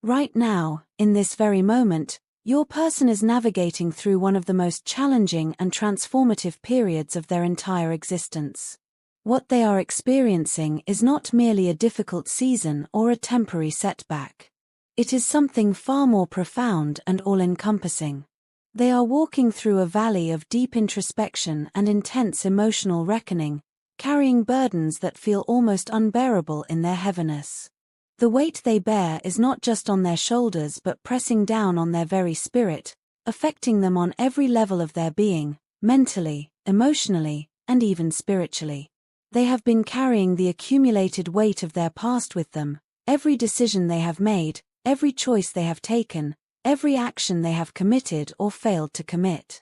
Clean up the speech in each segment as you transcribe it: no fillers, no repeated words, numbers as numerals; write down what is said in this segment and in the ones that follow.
Right now, in this very moment, your person is navigating through one of the most challenging and transformative periods of their entire existence. What they are experiencing is not merely a difficult season or a temporary setback. It is something far more profound and all-encompassing. They are walking through a valley of deep introspection and intense emotional reckoning, carrying burdens that feel almost unbearable in their heaviness. The weight they bear is not just on their shoulders but pressing down on their very spirit, affecting them on every level of their being, mentally, emotionally, and even spiritually. They have been carrying the accumulated weight of their past with them, every decision they have made, every choice they have taken, every action they have committed or failed to commit.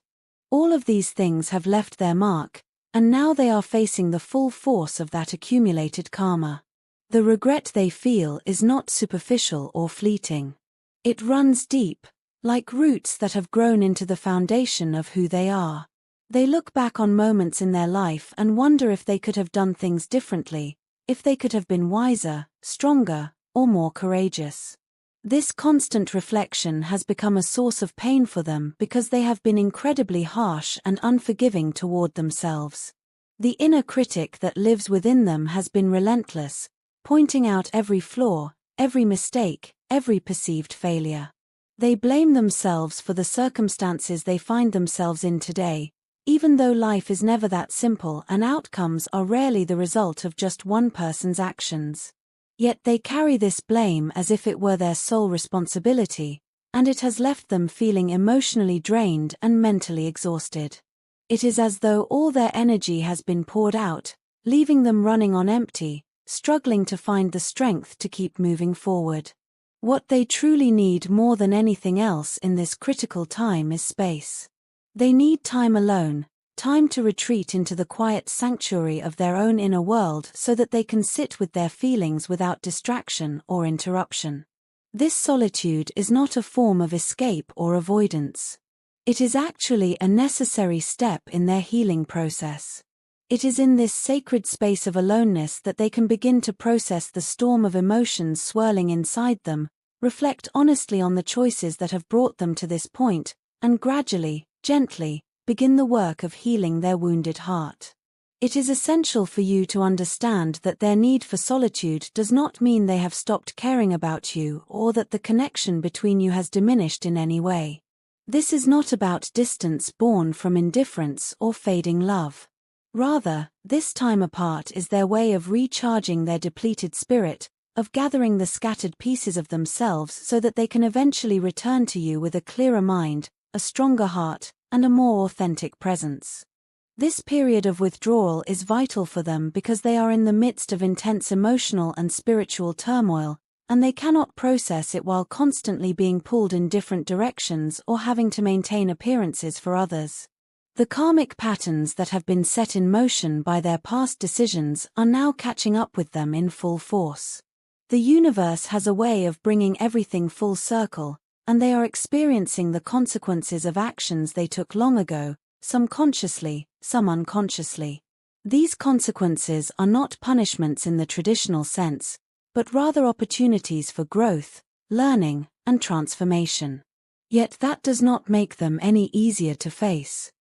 All of these things have left their mark, and now they are facing the full force of that accumulated karma. The regret they feel is not superficial or fleeting. It runs deep, like roots that have grown into the foundation of who they are. They look back on moments in their life and wonder if they could have done things differently, if they could have been wiser, stronger, or more courageous. This constant reflection has become a source of pain for them because they have been incredibly harsh and unforgiving toward themselves. The inner critic that lives within them has been relentless, pointing out every flaw, every mistake, every perceived failure. They blame themselves for the circumstances they find themselves in today, even though life is never that simple and outcomes are rarely the result of just one person's actions. Yet they carry this blame as if it were their sole responsibility, and it has left them feeling emotionally drained and mentally exhausted. It is as though all their energy has been poured out, leaving them running on empty, struggling to find the strength to keep moving forward. What they truly need more than anything else in this critical time is space. They need time alone, time to retreat into the quiet sanctuary of their own inner world so that they can sit with their feelings without distraction or interruption. This solitude is not a form of escape or avoidance. It is actually a necessary step in their healing process. It is in this sacred space of aloneness that they can begin to process the storm of emotions swirling inside them, reflect honestly on the choices that have brought them to this point, and gradually, gently, begin the work of healing their wounded heart. It is essential for you to understand that their need for solitude does not mean they have stopped caring about you or that the connection between you has diminished in any way. This is not about distance born from indifference or fading love. Rather, this time apart is their way of recharging their depleted spirit, of gathering the scattered pieces of themselves so that they can eventually return to you with a clearer mind, a stronger heart, and a more authentic presence. This period of withdrawal is vital for them because they are in the midst of intense emotional and spiritual turmoil, and they cannot process it while constantly being pulled in different directions or having to maintain appearances for others. The karmic patterns that have been set in motion by their past decisions are now catching up with them in full force. The universe has a way of bringing everything full circle, and they are experiencing the consequences of actions they took long ago, some consciously, some unconsciously. These consequences are not punishments in the traditional sense, but rather opportunities for growth, learning, and transformation. Yet that does not make them any easier to face.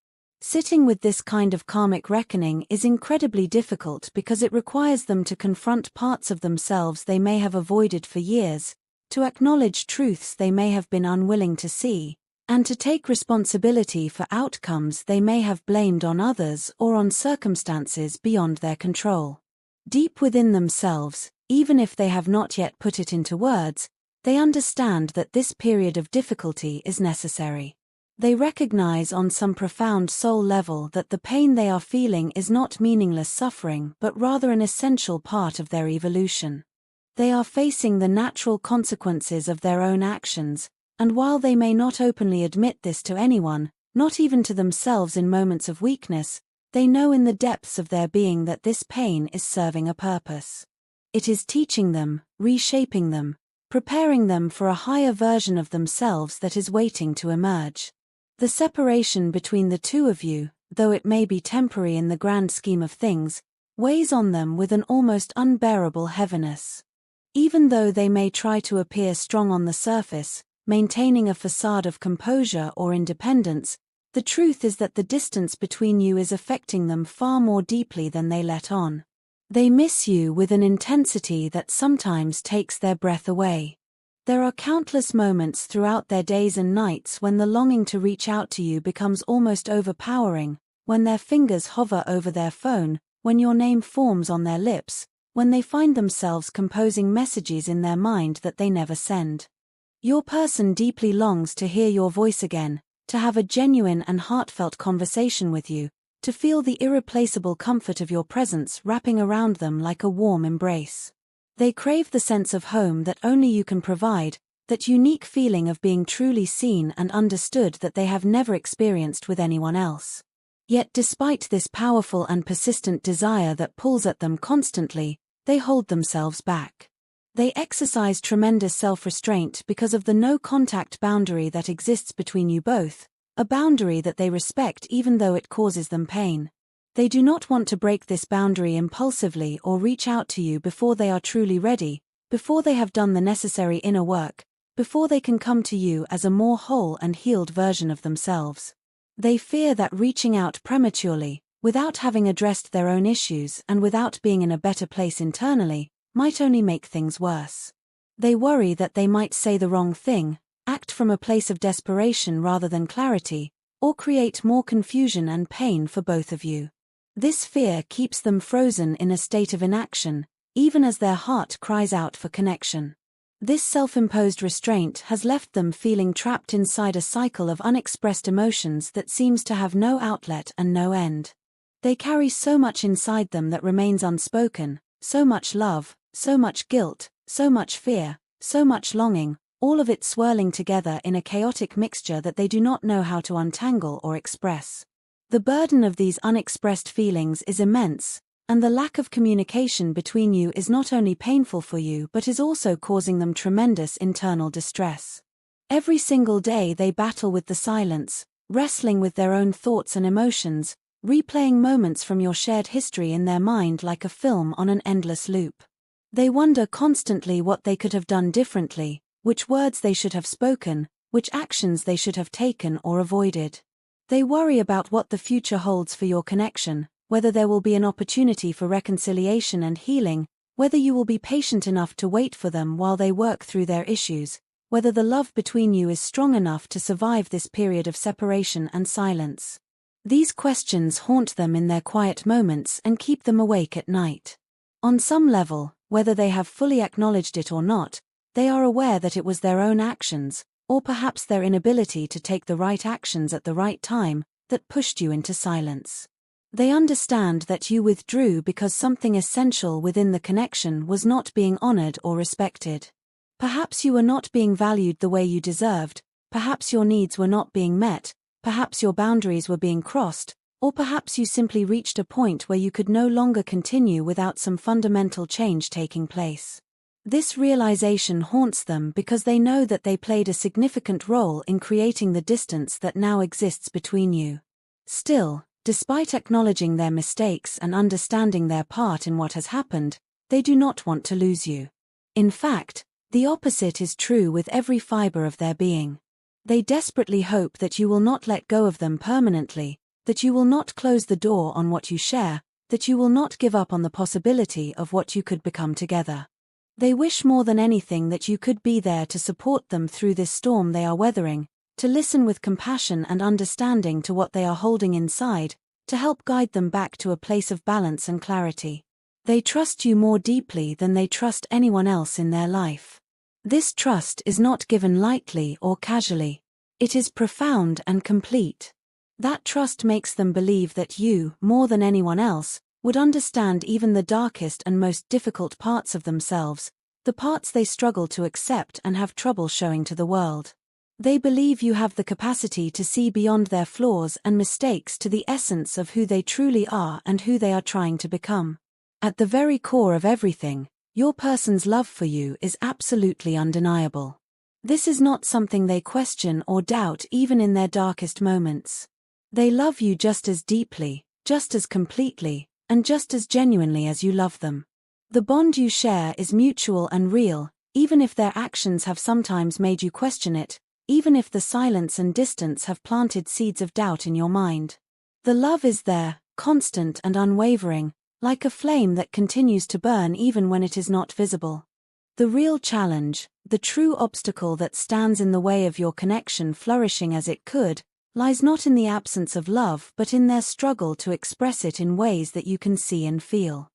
Sitting with this kind of karmic reckoning is incredibly difficult because it requires them to confront parts of themselves they may have avoided for years, to acknowledge truths they may have been unwilling to see, and to take responsibility for outcomes they may have blamed on others or on circumstances beyond their control. Deep within themselves, even if they have not yet put it into words, they understand that this period of difficulty is necessary. They recognize on some profound soul level that the pain they are feeling is not meaningless suffering but rather an essential part of their evolution. They are facing the natural consequences of their own actions, and while they may not openly admit this to anyone, not even to themselves in moments of weakness, they know in the depths of their being that this pain is serving a purpose. It is teaching them, reshaping them, preparing them for a higher version of themselves that is waiting to emerge. The separation between the two of you, though it may be temporary in the grand scheme of things, weighs on them with an almost unbearable heaviness. Even though they may try to appear strong on the surface, maintaining a facade of composure or independence, the truth is that the distance between you is affecting them far more deeply than they let on. They miss you with an intensity that sometimes takes their breath away. There are countless moments throughout their days and nights when the longing to reach out to you becomes almost overpowering, when their fingers hover over their phone, when your name forms on their lips, when they find themselves composing messages in their mind that they never send. Your person deeply longs to hear your voice again, to have a genuine and heartfelt conversation with you, to feel the irreplaceable comfort of your presence wrapping around them like a warm embrace. They crave the sense of home that only you can provide, that unique feeling of being truly seen and understood that they have never experienced with anyone else. Yet despite this powerful and persistent desire that pulls at them constantly, they hold themselves back. They exercise tremendous self-restraint because of the no-contact boundary that exists between you both, a boundary that they respect even though it causes them pain. They do not want to break this boundary impulsively or reach out to you before they are truly ready, before they have done the necessary inner work, before they can come to you as a more whole and healed version of themselves. They fear that reaching out prematurely, without having addressed their own issues and without being in a better place internally, might only make things worse. They worry that they might say the wrong thing, act from a place of desperation rather than clarity, or create more confusion and pain for both of you. This fear keeps them frozen in a state of inaction, even as their heart cries out for connection. This self-imposed restraint has left them feeling trapped inside a cycle of unexpressed emotions that seems to have no outlet and no end. They carry so much inside them that remains unspoken, so much love, so much guilt, so much fear, so much longing, all of it swirling together in a chaotic mixture that they do not know how to untangle or express. The burden of these unexpressed feelings is immense, and the lack of communication between you is not only painful for you but is also causing them tremendous internal distress. Every single day they battle with the silence, wrestling with their own thoughts and emotions, replaying moments from your shared history in their mind like a film on an endless loop. They wonder constantly what they could have done differently, which words they should have spoken, which actions they should have taken or avoided. They worry about what the future holds for your connection, whether there will be an opportunity for reconciliation and healing, whether you will be patient enough to wait for them while they work through their issues, whether the love between you is strong enough to survive this period of separation and silence. These questions haunt them in their quiet moments and keep them awake at night. On some level, whether they have fully acknowledged it or not, they are aware that it was their own actions, or perhaps their inability to take the right actions at the right time, that pushed you into silence. They understand that you withdrew because something essential within the connection was not being honored or respected. Perhaps you were not being valued the way you deserved, perhaps your needs were not being met, perhaps your boundaries were being crossed, or perhaps you simply reached a point where you could no longer continue without some fundamental change taking place. This realization haunts them because they know that they played a significant role in creating the distance that now exists between you. Still, despite acknowledging their mistakes and understanding their part in what has happened, they do not want to lose you. In fact, the opposite is true with every fiber of their being. They desperately hope that you will not let go of them permanently, that you will not close the door on what you share, that you will not give up on the possibility of what you could become together. They wish more than anything that you could be there to support them through this storm they are weathering, to listen with compassion and understanding to what they are holding inside, to help guide them back to a place of balance and clarity. They trust you more deeply than they trust anyone else in their life. This trust is not given lightly or casually. It is profound and complete. That trust makes them believe that you, more than anyone else, would understand even the darkest and most difficult parts of themselves, the parts they struggle to accept and have trouble showing to the world. They believe you have the capacity to see beyond their flaws and mistakes to the essence of who they truly are and who they are trying to become. At the very core of everything, your person's love for you is absolutely undeniable. This is not something they question or doubt even in their darkest moments. They love you just as deeply, just as completely, and just as genuinely as you love them. The bond you share is mutual and real, even if their actions have sometimes made you question it, even if the silence and distance have planted seeds of doubt in your mind. The love is there, constant and unwavering, like a flame that continues to burn even when it is not visible. The real challenge, the true obstacle that stands in the way of your connection flourishing as it could, lies not in the absence of love but in their struggle to express it in ways that you can see and feel.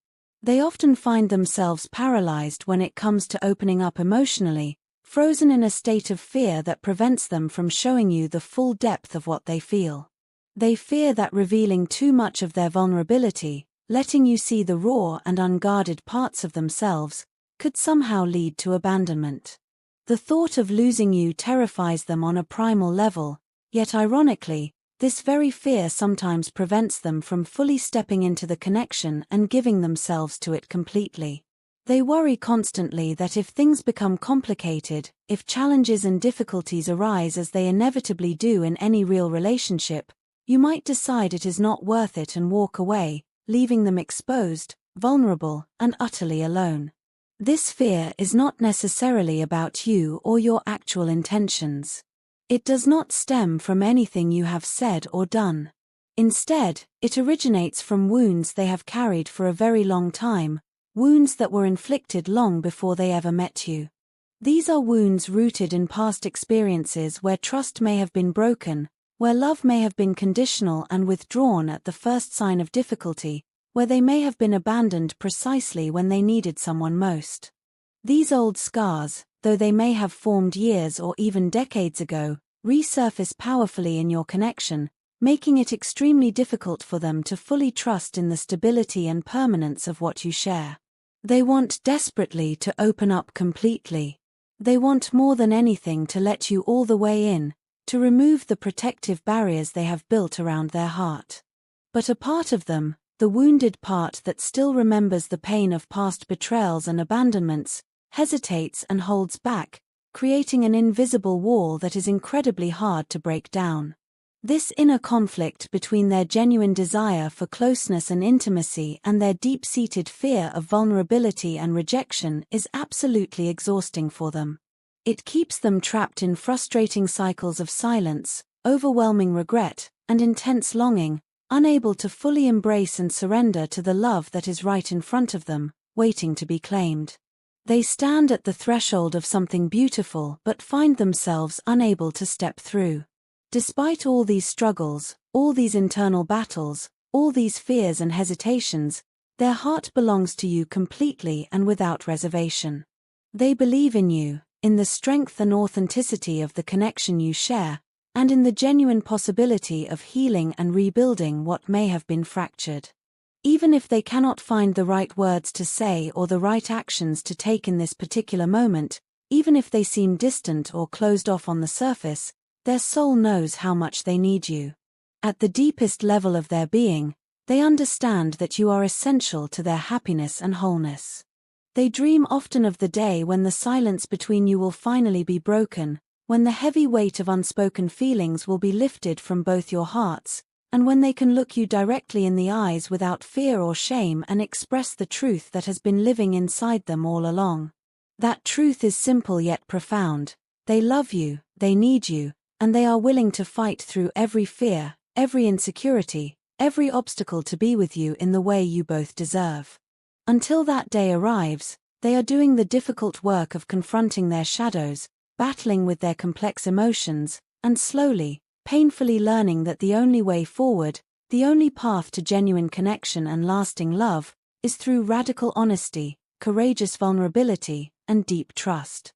They often find themselves paralyzed when it comes to opening up emotionally, frozen in a state of fear that prevents them from showing you the full depth of what they feel. They fear that revealing too much of their vulnerability, letting you see the raw and unguarded parts of themselves, could somehow lead to abandonment. The thought of losing you terrifies them on a primal level, yet ironically, this very fear sometimes prevents them from fully stepping into the connection and giving themselves to it completely. They worry constantly that if things become complicated, if challenges and difficulties arise as they inevitably do in any real relationship, you might decide it is not worth it and walk away, leaving them exposed, vulnerable, and utterly alone. This fear is not necessarily about you or your actual intentions. It does not stem from anything you have said or done. Instead, it originates from wounds they have carried for a very long time, wounds that were inflicted long before they ever met you. These are wounds rooted in past experiences where trust may have been broken, where love may have been conditional and withdrawn at the first sign of difficulty, where they may have been abandoned precisely when they needed someone most. These old scars, though they may have formed years or even decades ago, resurface powerfully in your connection, making it extremely difficult for them to fully trust in the stability and permanence of what you share. They want desperately to open up completely. They want more than anything to let you all the way in, to remove the protective barriers they have built around their heart. But a part of them, the wounded part that still remembers the pain of past betrayals and abandonments, hesitates and holds back, creating an invisible wall that is incredibly hard to break down. This inner conflict between their genuine desire for closeness and intimacy and their deep-seated fear of vulnerability and rejection is absolutely exhausting for them. It keeps them trapped in frustrating cycles of silence, overwhelming regret, and intense longing, unable to fully embrace and surrender to the love that is right in front of them, waiting to be claimed. They stand at the threshold of something beautiful but find themselves unable to step through. Despite all these struggles, all these internal battles, all these fears and hesitations, their heart belongs to you completely and without reservation. They believe in you, in the strength and authenticity of the connection you share, and in the genuine possibility of healing and rebuilding what may have been fractured. Even if they cannot find the right words to say or the right actions to take in this particular moment, even if they seem distant or closed off on the surface, their soul knows how much they need you. At the deepest level of their being, they understand that you are essential to their happiness and wholeness. They dream often of the day when the silence between you will finally be broken, when the heavy weight of unspoken feelings will be lifted from both your hearts, and when they can look you directly in the eyes without fear or shame and express the truth that has been living inside them all along. That truth is simple yet profound. They love you, they need you, and they are willing to fight through every fear, every insecurity, every obstacle to be with you in the way you both deserve. Until that day arrives, they are doing the difficult work of confronting their shadows, battling with their complex emotions, and slowly, painfully learning that the only way forward, the only path to genuine connection and lasting love, is through radical honesty, courageous vulnerability, and deep trust.